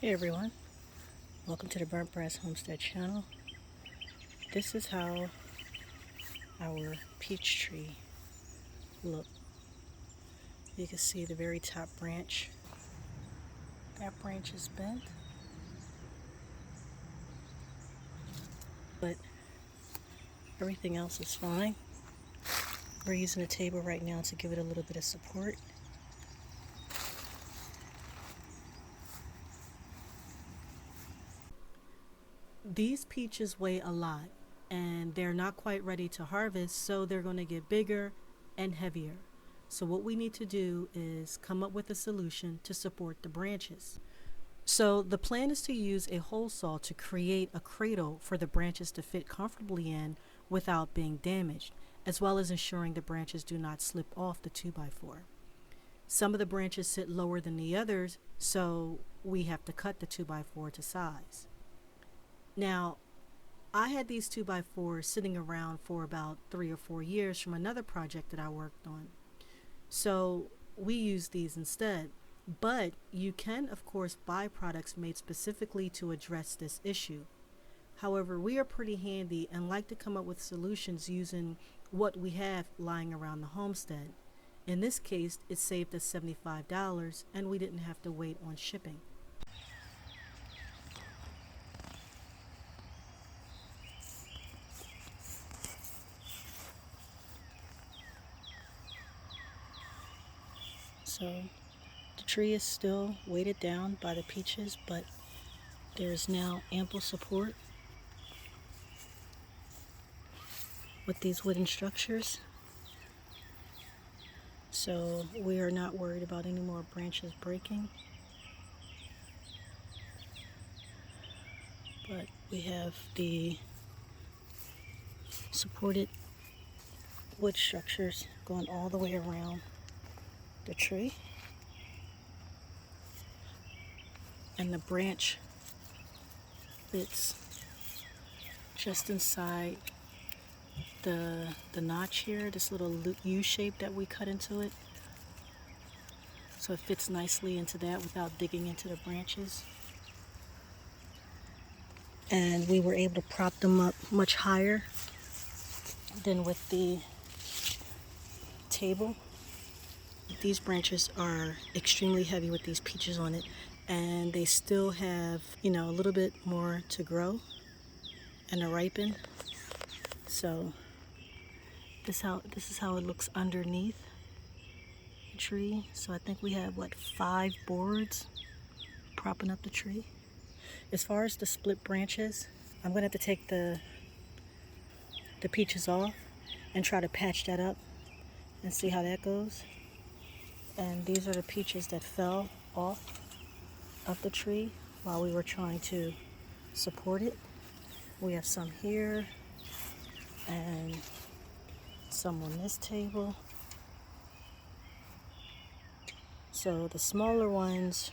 Hey everyone, welcome to the Burnt Brass Homestead channel. This is how our peach tree look. You can see the very top branch. That branch is bent, but everything else is fine. We're using a table right now to give it a little bit of support. These peaches weigh a lot and they're not quite ready to harvest, so they're going to get bigger and heavier. So what we need to do is come up with a solution to support the branches. So the plan is to use a hole saw to create a cradle for the branches to fit comfortably in without being damaged, as well as ensuring the branches do not slip off the 2x4. Some of the branches sit lower than the others, so we have to cut the 2x4 to size. Now, I had these 2x4s sitting around for about 3 or 4 years from another project that I worked on. So we use these instead. But you can, of course, buy products made specifically to address this issue. However, we are pretty handy and like to come up with solutions using what we have lying around the homestead. In this case, it saved us $75 and we didn't have to wait on shipping. So the tree is still weighted down by the peaches, but there is now ample support with these wooden structures. So we are not worried about any more branches breaking. But we have the supported wood structures going all the way around the tree. And the branch fits just inside the notch here, this little U shape that we cut into it. So it fits nicely into that without digging into the branches. And we were able to prop them up much higher than with the table. These branches are extremely heavy with these peaches on it, and they still have, a little bit more to grow and to ripen. So this is how it looks underneath the tree. So I think we have 5 boards propping up the tree. As far as the split branches, I'm gonna have to take the peaches off and try to patch that up and see how that goes. And these are the peaches that fell off of the tree while we were trying to support it. We have some here and some on this table. So the smaller ones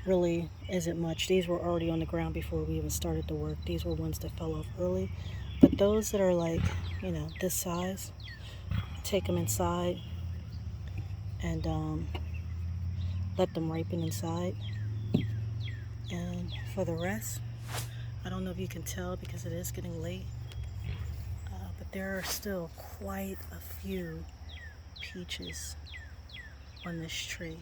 really isn't much. These were already on the ground before we even started the work. These were ones that fell off early. But those that are this size, take them inside and let them ripen inside. And for the rest, I don't know if you can tell because it is getting late, but there are still quite a few peaches on this tree.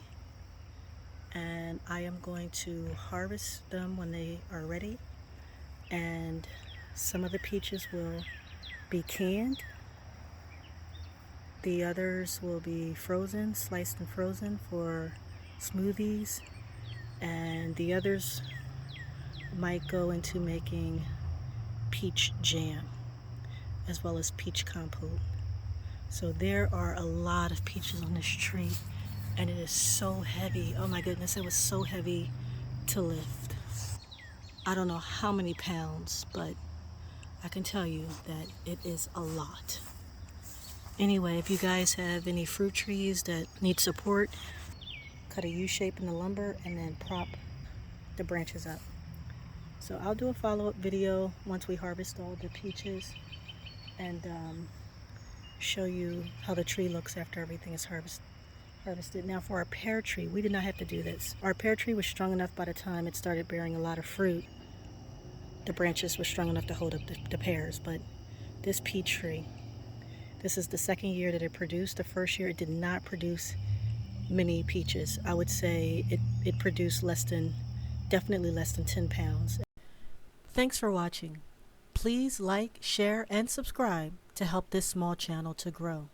And I am going to harvest them when they are ready. And some of the peaches will be canned. The others will be frozen, sliced and frozen for smoothies. And the others might go into making peach jam as well as peach compote. So there are a lot of peaches on this tree, and it is so heavy. Oh my goodness, it was so heavy to lift. I don't know how many pounds, but I can tell you that it is a lot. Anyway, if you guys have any fruit trees that need support, cut a U shape in the lumber and then prop the branches up. So I'll do a follow-up video once we harvest all the peaches and show you how the tree looks after everything is harvested. harvested. Now for our pear tree, we did not have to do this. Our pear tree was strong enough by the time it started bearing a lot of fruit. The branches were strong enough to hold up the pears, but this peach tree, this is the second year that it produced. The first year it did not produce many peaches. I would say it produced definitely less than 10 pounds. Thanks for watching. Please like, share, and subscribe to help this small channel to grow.